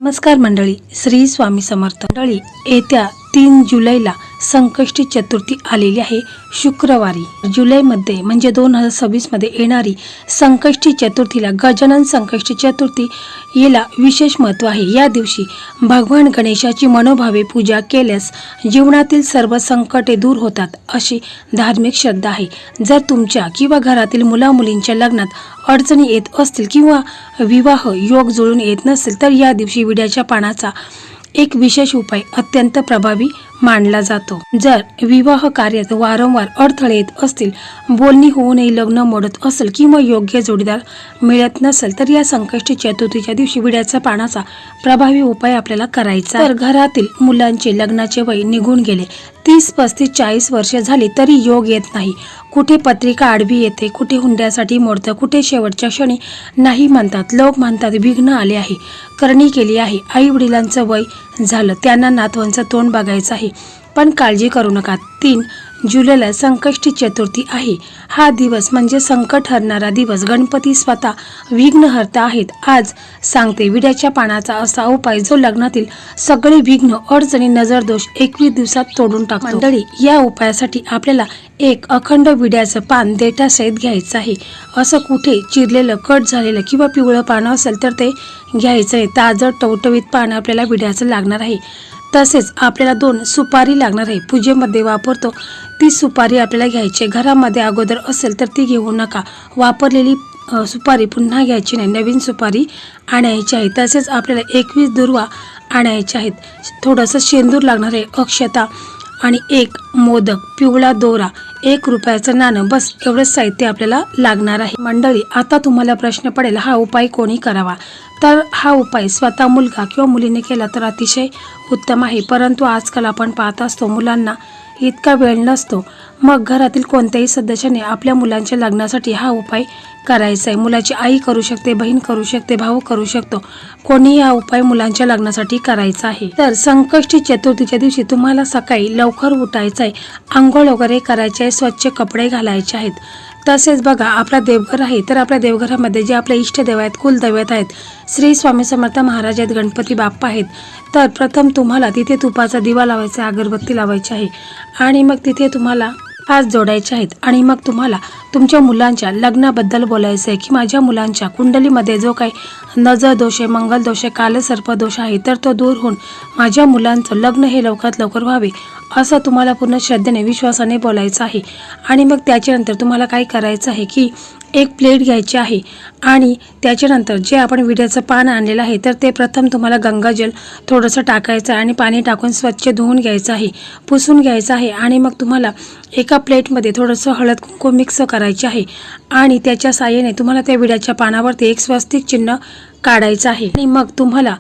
नमस्कार मंडळी, श्री स्वामी समर्थ मंडळी. येत्या 3 जुलैला संकष्टी चतुर्थी आलेली आहे. शुक्रवारी जुलैमध्ये म्हणजे 2026 मध्ये येणारी संकष्टी चतुर्थीला गजानन संकष्टी चतुर्थी याला विशेष महत्त्व आहे. या दिवशी भगवान गणेशाची मनोभावे पूजा केल्यास जीवनातील सर्व संकटे दूर होतात अशी धार्मिक श्रद्धा आहे. जर तुमच्या किंवा घरातील मुला-मुलींच्या लग्नात अडचणी येत असतील किंवा विवाह योग जुळून येत नसेल तर या दिवशी विड्याच्या पानाचा एक विशेष उपाय अत्यंत प्रभावी मानला जातो. जर विवाह कार्यात वारंवार अडथळे येत असतील, बोलणी होऊनही लग्न मोडत असेल किंवा योग्य जोडीदार मिळत नसेल तर या संकष्टी चतुर्थीच्या दिवशी विड्याच्या पानाचा प्रभावी उपाय आपल्याला करायचा. तर घरातील मुलांचे लग्नाचे वय निघून गेले, 30, 35, 40 वर्ष झाली तरी योग येत नाही, कुठे पत्रिका आडवी येते, कुठे हुंड्यासाठी मोडतं, कुठे शेवटच्या क्षणी नाही म्हणतात, लोक म्हणतात विघ्न आले आहे, करणी केली आहे, आई वडिलांचं वय झालं, त्यांना नातवांचं तोंड बघायचं आहे. पण काळजी करू नका, 3 जुलैला संकष्टी चतुर्थी आहे. हा दिवस म्हणजे संकट हरणारा दिवस. गणपती स्वतः विघ्नहर्ता आहेत. आज सांगते विड्याच्या पानाचा असा उपाय जो लग्नातील सगळे विघ्न अडचणी नजर दोष 21 दिवसात तोडून टाकतो. मंडळी, या उपायासाठी आपल्याला एक अखंड विड्याचं पान देठासहित घ्यायचं आहे. असं कुठे चिरलेलं, कट झालेलं किंवा पिवळं पान असेल तर ते घ्यायचं आहे. ताजं टवटवीत पान आपल्याला विड्याचं लागणार आहे. तसेच आपल्याला 2 सुपारी लागणार आहे. पूजेमध्ये वापरतो ती सुपारी आपल्याला घ्यायची. घरामध्ये अगोदर असेल तर ती घेऊ नका. वापरलेली सुपारी पुन्हा घ्यायची नाही, नवीन सुपारी आणायची आहे. तसेच आपल्याला 21 दुर्वा आणायचे आहेत. थोडंसं शेंदूर लागणार आहे, अक्षता आणि 1 मोदक, पिवळा दोरा, 1 रुपयाचं नाणं, बस एवढंच साहित्य आपल्याला लागणार आहे. मंडळी, आता तुम्हाला प्रश्न पडेल हा उपाय कोणी करावा? तर हा उपाय स्वतः मुलगा किंवा मुलीने केला तर अतिशय उत्तम आहे. परंतु आजकाल आपण पाहत असतो मुलांना इतका वेळ नसतो. मग घरातील कोणत्याही सदस्याने आपल्या मुलांच्या लग्नासाठी हा उपाय करायचा आहे. मुलाची आई करू शकते, बहीण करू शकते, भाऊ करू शकतो. कोणीही हा उपाय मुलांच्या लग्नासाठी करायचा आहे. तर संकष्टी चतुर्थीच्या दिवशी तुम्हाला सकाळी लवकर उठायचं आहे, आंघोळ वगैरे करायचे आहे, स्वच्छ कपडे घालायचे आहेत. तसेच बघा, आपला देवघर आहे तर आपल्या देवघरामध्ये जे आपले इष्टदेव आहेत, कुलदैवत आहेत, श्री स्वामी समर्थ महाराज आहेत, गणपती बाप्पा आहेत, तर प्रथम तुम्हाला तिथे तुपाचा दिवा लावायचा आहे, अगरबत्ती लावायची आहे आणि मग तिथे तुम्हाला हात जोडायचे आहेत आणि मग तुम्हाला तुमच्या मुलांच्या लग्नाबद्दल बोलायचं आहे की माझ्या मुलांच्या कुंडलीमध्ये जो काही नजर दोष आहे, मंगल दोष आहे, कालसर्प दोष आहे तर तो दूर होऊन माझ्या मुलांचं लग्न हे लवकरात लवकर व्हावे असं तुम्हाला पूर्ण श्रद्धेने, विश्वासाने बोलायचं आहे. आणि मग त्याच्यानंतर तुम्हाला काय करायचं आहे की एक प्लेट घ्यायची आहे आणि त्याच्यानंतर जे आपण विड्याचं पान आणलेलं आहे तर ते प्रथम तुम्हाला गंगाजल थोडंसं टाकायचं आणि पाणी टाकून स्वच्छ धुवून घ्यायचं आहे, पुसून घ्यायचं आहे. आणि मग तुम्हाला एका प्लेटमध्ये थोडंसं हळद कुंकू मिक्स करायचे आहे आणि त्याच्या साहाय्याने तुम्हाला त्या विड्याच्या पानावरती एक स्वस्तिक चिन्ह काढायचं आहे आणि मग तुम्हाला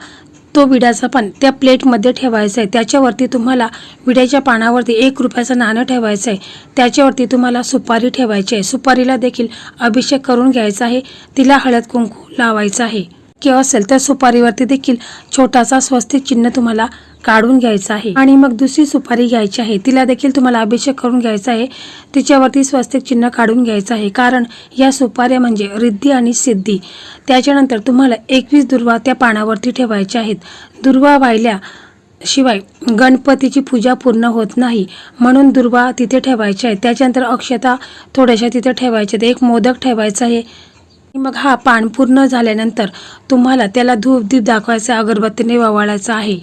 तो विड्याचा पान त्या प्लेटमध्ये ठेवायचा आहे. त्याच्यावरती तुम्हाला विड्याच्या पानावरती 1 रुपयाचं नाणं ठेवायचं आहे. त्याच्यावरती तुम्हाला सुपारी ठेवायची आहे. सुपारीला देखील अभिषेक करून घ्यायचा आहे, तिला हळद कुंकू लावायचं आहे. किंवा असेल तर सुपारीवरती देखील छोटासा स्वस्तिक चिन्ह तुम्हाला काढून घ्यायचं आहे. आणि मग दुसरी सुपारी घ्यायची आहे, तिला देखील तुम्हाला अभिषेक करून घ्यायचा आहे, तिच्यावरती स्वस्तिक चिन्ह काढून घ्यायचं आहे. कारण या सुपाऱ्या म्हणजे रिद्धी आणि सिद्धी. त्याच्यानंतर तुम्हाला 21 दुर्वा त्या पानावरती ठेवायच्या आहेत. दुर्वा वाहिल्या शिवाय गणपतीची पूजा पूर्ण होत नाही, म्हणून दुर्वा तिथे ठेवायच्या आहेत. त्याच्यानंतर अक्षता थोड्याशा तिथे ठेवायच्या, 1 मोदक ठेवायचा आहे. मग हा पान पूर्ण झाल्यानंतर तुम्हाला त्याला धूप दीप दाखवायचा, अगरबत्तीने ओवाळायचं आहे.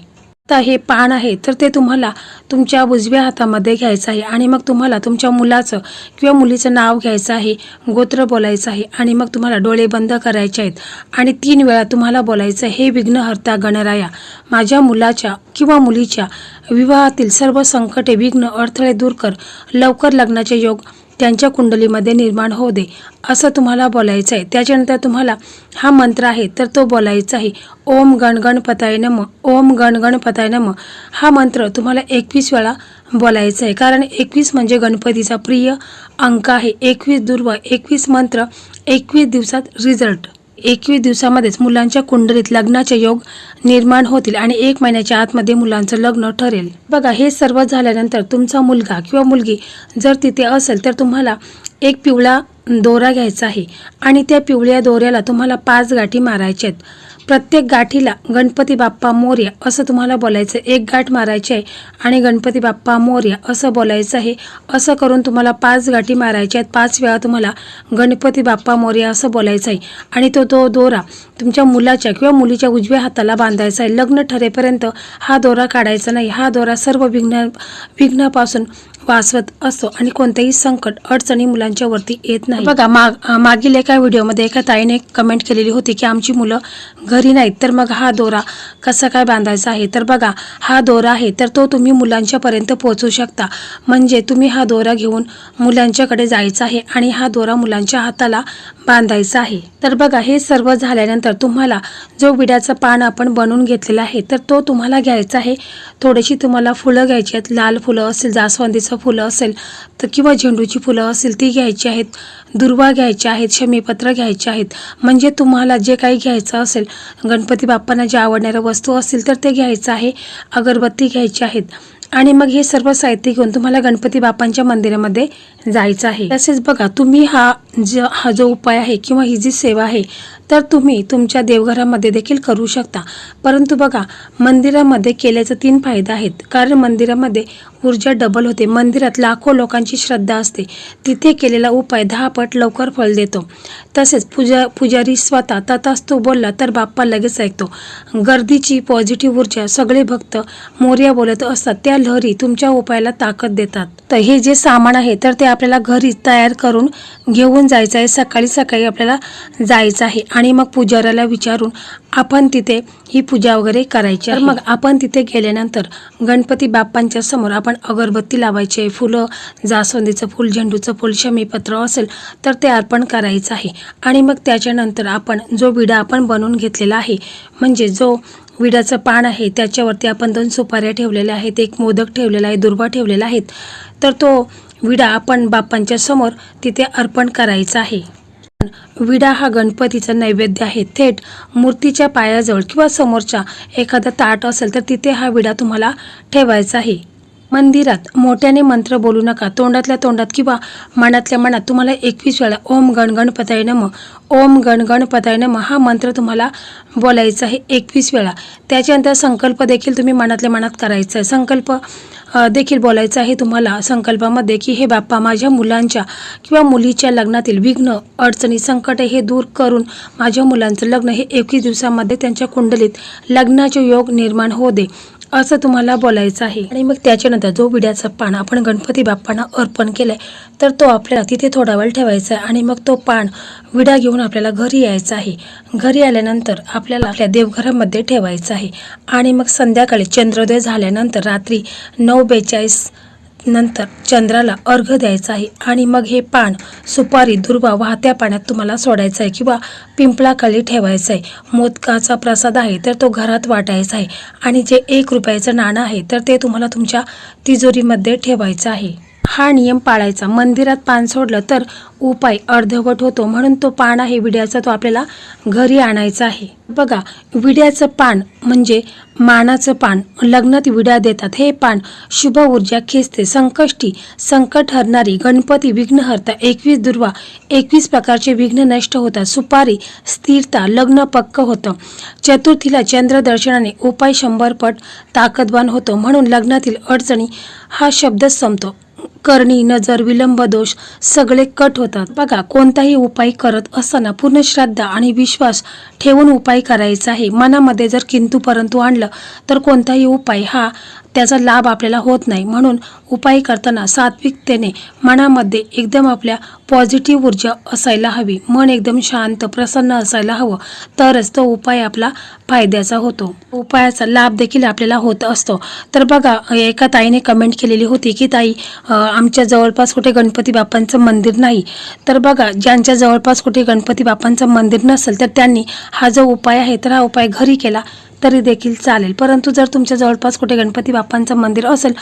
आता हे पान आहे तर ते तुम्हाला तुमच्या उजव्या हातामध्ये घ्यायचं आहे आणि मग तुम्हाला तुमच्या मुलाचं किंवा मुलीचं नाव घ्यायचं आहे, गोत्र बोलायचं आहे आणि मग तुम्हाला डोळे बंद करायचे आहेत आणि 3 वेळा तुम्हाला बोलायचं, हे विघ्नहर्ता गणराया, माझ्या मुलाच्या किंवा मुलीच्या विवाहातील सर्व संकटे, विघ्न, अडथळे दूर कर, लवकर लग्नाचे योग त्यांच्या कुंडलीमध्ये निर्माण होऊ दे असं तुम्हाला बोलायचं आहे. त्याच्यानंतर तुम्हाला हा मंत्र आहे तर तो बोलायचा आहे, ओम गण गणपताय नमः, ओम गण गणपताय नमः. हा मंत्र तुम्हाला 21 वेळा बोलायचा आहे. कारण 21 म्हणजे गणपतीचा प्रिय अंक आहे. 21 दुर्वा, 21 मंत्र, 21 दिवसात रिझल्ट. 21 दिवसामध्येच मुलांच्या कुंडलीत लग्नाचे योग निर्माण होतील आणि 1 महिन्याच्या आतमध्ये मुलांचं लग्न ठरेल. बघा, हे सर्व झाल्यानंतर तुमचा मुलगा किंवा मुलगी जर तिथे असेल तर तुम्हाला एक पिवळा दोरा घ्यायचा आहे आणि त्या पिवळ्या दोऱ्याला तुम्हाला 5 गाठी मारायच्या आहेत. प्रत्येक गाठीला गणपती बाप्पा मोरया असं तुम्हाला बोलायचं आहे. एक गाठ मारायची आहे आणि गणपती बाप्पा मोरया असं बोलायचं आहे. असं करून तुम्हाला 5 गाठी मारायच्या आहेत. 5 वेळा तुम्हाला गणपती बाप्पा मोरया असं बोलायचं आहे. आणि तो दोरा तुमच्या मुलाच्या किंवा मुलीच्या उजव्या हाताला बांधायचा आहे. लग्न ठरेपर्यंत हा दोरा काढायचा नाही. हा दोरा सर्व विघ्नापासून वाचवत असतो आणि कोणतेही संकट अडचणी मुलांच्या वरती येत नाही. बघा मागील एका व्हिडिओमध्ये एका ताईने कमेंट केलेली होती की आमची मुलं घरी नाहीत, तर मग हा दोरा कसा काय बांधायचा आहे. तर बघा, हा दोरा आहे तर तो तुम्ही मुलांच्या पर्यंत पोहोचू शकता. म्हणजे तुम्ही हा दोरा घेऊन मुलांच्याकडे जायचा आहे आणि हा दोरा मुलांच्या हाताला बांधायचा आहे. तर बघा, हे सर्व झाल्यानंतर तुम्हाला जो विड्याचं पान आपण बनवून घेतलेला आहे तर तो तुम्हाला घ्यायचा आहे. थोडीशी तुम्हाला फुलं घ्यायची आहेत. लाल फुलं असेल, जास्वंदीचं फुलं असेल तर किंवा झेंडूची फुलं असेल ती घ्यायची आहेत. दुर्वा घ्यायच्या आहेत, शमीपत्र घ्यायचे आहेत. म्हणजे तुम्हाला जे काही घ्यायचं असेल, गणपती बाप्पांना जे आवडणाऱ्या वस्तू असतील तर ते घ्यायचं आहे. अगरबत्ती घ्यायची आहेत आणि मग हे सर्व साहित्य घेऊन तुम्हाला गणपती बाप्पांच्या मंदिरामध्ये जायचं आहे. तसेच बघा, तुम्ही हा जो उपाय आहे किंवा ही जी सेवा आहे तर तुम्ही तुमच्या देवघरामध्ये देखील करू शकता. परंतु बघा, मंदिरामध्ये केल्याचा 3 फायदा आहेत. कारण मंदिरामध्ये ऊर्जा डबल होते. मंदिरात लाखो लोकांची श्रद्धा असते. तिथे केलेला उपाय 10 पट लवकर फळ देतो. तसेच पुजारी स्वतः तथास्तु बोलला तर बाप्पा लगेच ऐकतो. गर्दीची पॉझिटिव्ह ऊर्जा सगळे भक्त मोरया बोलत असतात. त्या लहरी तुमच्या उपायाला ताकद देतात. तर हे जे सामान आहे तर ते आपल्याला घरी तयार करून घेऊन जायचं आहे. सकाळी आपल्याला जायचं आहे आणि मग पुजाऱ्याला विचारून आपण तिथे ही पूजा वगैरे करायची. तर मग आपण तिथे गेल्यानंतर गणपती बाप्पांच्या समोर आपण अगरबत्ती लावायची आहे. फुलं, जास्वंदीचं फूल, झेंडूचं फूल, शमीपत्र असेल तर ते अर्पण करायचं आहे. आणि मग त्याच्यानंतर आपण जो विडा आपण बनवून घेतलेला आहे, म्हणजे जो विड्याचं पान आहे त्याच्यावरती आपण 2 सुपाऱ्या ठेवलेल्या आहेत, एक मोदक ठेवलेला आहे, दुर्वा ठेवलेला आहेत. तर तो विडा आपण बाप्पांच्या समोर तिथे अर्पण करायचा आहे. विडा हा गणपतीचा नैवेद्य आहे. थेट मूर्तीच्या पायाजवळ किंवा समोरच्या एखादा ताट असेल तर तिथे हा विडा तुम्हाला ठेवायचा आहे. मंदिरात मोठ्याने मंत्र बोलू नका. तोंडातल्या तोंडात किंवा मनातल्या मनात तुम्हाला 21 वेळा ओम गण गणपताय नमः, ओम गण गणपताय नमः हा मंत्र तुम्हाला बोलायचा आहे 21 वेळा. त्याच्यानंतर संकल्प देखील तुम्ही मनातल्या मनात करायचा आहे. संकल्प देखील बोलायचं आहे तुम्हाला संकल्पामध्ये की हे बाप्पा, माझ्या मुलांच्या किंवा मुलीच्या लग्नातील विघ्न, अडचणी, संकट हे दूर करून माझ्या मुलांचं लग्न हे 21 दिवसामध्ये त्यांच्या कुंडलीत लग्नाचे योग निर्माण होऊ दे असं तुम्हाला बोलायचं आहे. आणि मग त्याच्यानंतर जो विड्याचं पान आपण गणपती बाप्पांना अर्पण केलंय तर तो आपल्याला तिथे थोडा वेळ ठेवायचा आहे. आणि मग तो पान विडा घेऊन आपल्याला घरी यायचं आहे. घरी आल्यानंतर आपल्याला आपल्या देवघरामध्ये ठेवायचं आहे. आणि मग संध्याकाळी चंद्रोदय झाल्यानंतर रात्री 9:42 नंतर चंद्राला अर्घ द्यायचा आहे. आणि मग हे पान, सुपारी, दुर्वा वाहत्या पाण्यात तुम्हाला सोडायचं आहे किंवा पिंपळाखाली ठेवायचं आहे. मोदकाचा प्रसाद आहे तर तो घरात वाटायचा आहे. आणि जे 1 रुपयाचं नाणं आहे तर ते तुम्हाला तुमच्या तिजोरीमध्ये ठेवायचं आहे. हा नियम पाळायचा. मंदिरात पान सोडलं तर उपाय अर्धवट होतो. म्हणून तो पान आहे विड्याचा तो आपल्याला घरी आणायचा आहे. बघा, विड्याचं पान म्हणजे मानाचं पान. लग्नात विडा देतात. हे पान शुभ ऊर्जा खेचते. संकट हरणारी, गणपती विघ्नहर्ता, 21 दुर्वा, 21 प्रकारचे विघ्न नष्ट होतात. सुपारी स्थिरता, लग्न पक्क होतं. चतुर्थीला चंद्र दर्शनाने उपाय 100 पट ताकदवान होतो. म्हणून लग्नातील अडचणी हा शब्दच संपतो. करणी, नजर, विलंब दोष सगळे कट होतात. बघा, कोणताही उपाय करत असताना पूर्ण श्रद्धा आणि विश्वास ठेवून उपाय करायचा आहे. मनामध्ये जर किंतु परंतु आणलं तर कोणताही उपाय हा त्याचा लाभ आपल्याला होत नाही. म्हणून उपाय करताना सात्विकतेने मनामध्ये एकदम आपल्या पॉझिटिव्ह ऊर्जा असायला हवी. मन एकदम शांत, प्रसन्न असायला हवं. तरच तो उपाय आपला फायद्याचा होतो. उपायाचा लाभ देखील आपल्याला होत असतो. तर बघा, एका ताईने कमेंट केलेली होती की ताई, आमच्या जवळपास कुठे गणपती बाप्पांचं मंदिर नाही. तर बघा, ज्यांच्या जवळपास कुठे गणपती बाप्पांचं मंदिर नसेल तर त्यांनी हा जो उपाय आहे तर हा उपाय घरी केला तरी देखील चालेल. परंतु जर तुमच्या जवळपास कुठे गणपती बाप्पांचं मंदिर असेल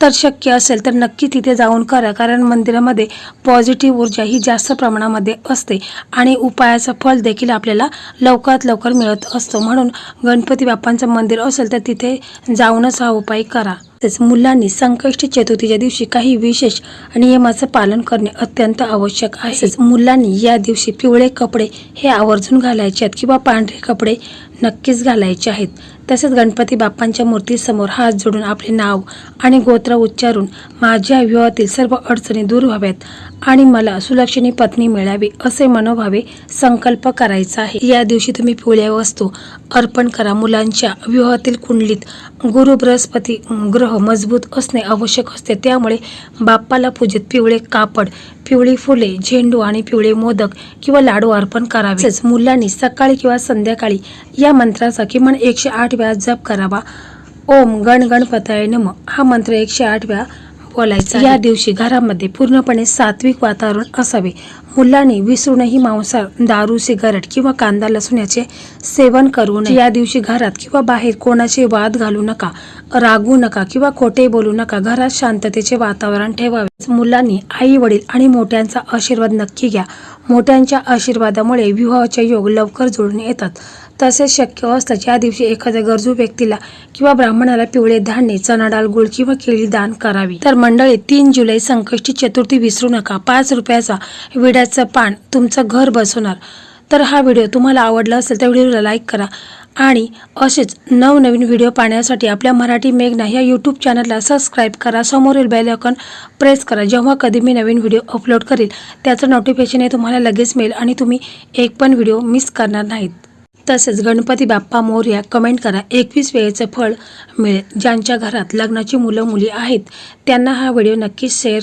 तर शक्य असेल तर नक्की तिथे जाऊन करा. कारण मंदिरामध्ये पॉझिटिव्ह ऊर्जा ही जास्त प्रमाणामध्ये असते आणि उपायाचं फळ देखील आपल्याला लवकरात लवकर मिळत असतो. म्हणून गणपती बाप्पांचं मंदिर असेल तर तिथे जाऊनच हा उपाय करा. तसेच मुलांनी संकष्टी चतुर्थीच्या दिवशी काही विशेष नियमाचं पालन करणे अत्यंत आवश्यक आहे. मुलांनी या दिवशी पिवळे कपडे हे आवर्जून घालायचे आहेत किंवा पांढरे कपडे नक्कीच घालायचे आहेत. तसेच गणपती बाप्पांच्या मूर्तीसमोर हात जोडून आपले नाव आणि गोत्र उच्चारून माझ्या विवाहातील सर्व अडचणी दूर व्हाव्यात आणि मला सुलक्षणी पत्नी मिळावी असे मनोभावे संकल्प करायचा आहे. या दिवशी तुम्ही पिवळ्या वस्तू अर्पण करा. मुलांच्या विवाहातील कुंडलीत गुरु बृहस्पती ग्रह मजबूत असणे आवश्यक असते, त्यामुळे बाप्पाला पूजेत पिवळे कापड, पिवळी फुले, झेंडू आणि पिवळे मोदक किंवा लाडू अर्पण करावे. तसेच मुलांनी सकाळी किंवा संध्याकाळी या मंत्राचा किमान 108 वेळा जप करावा. ओम गण गणपताय नमः हा मंत्र 108 वेळा बोलायचा. या दिवशी घरामध्ये पूर्णपणे सात्विक वातावरण असावे. मुलांनी विसरूनही मांसाहार, दारू, सिगारेट किंवा कांदा लसूण याचे सेवन करू नये. या दिवशी घरात किंवा बाहेर कोणाचे वाद घालू नका, रागू नका किंवा खोटे बोलू नका. घरात शांततेचे वातावरण ठेवावे. मुलांनी आई वडील आणि मोठ्यांचा आशीर्वाद नक्की घ्या. मोठ्यांच्या आशीर्वादामुळे विवाहाचे योग लवकर जुळून येतात. तसेच शक्य असल्यास या दिवशी एखाद्या गरजू व्यक्तीला किंवा ब्राह्मणाला पिवळे धान्य, चणा डाळ, गुळ किंवा केळी दान करावी. तर मंडळी, 3 जुलै संकष्टी चतुर्थी विसरू नका. 5 रुपयाचा विड्याचं पान तुमचं घर बसवणार. तर हा व्हिडिओ तुम्हाला आवडला असेल तर व्हिडिओला लाईक करा आणि असेच नवनवीन व्हिडिओ पाहण्यासाठी आपल्या मराठी मेघना या यूट्यूब चॅनलला सबस्क्राईब करा. समोरील बेल आयकॉन प्रेस करा. जेव्हा कधी मी नवीन व्हिडिओ अपलोड करेल त्याचं नोटिफिकेशन हे तुम्हाला लगेच मिळेल आणि तुम्ही एक पण व्हिडिओ मिस करणार नाहीत. तसेच गणपती बाप्पा मोरया कमेंट करा. 21 वेळेचं फळ मिळेल. ज्यांच्या घरात लग्नाची मुलं मुली आहेत त्यांना हा व्हिडिओ नक्कीच शेअर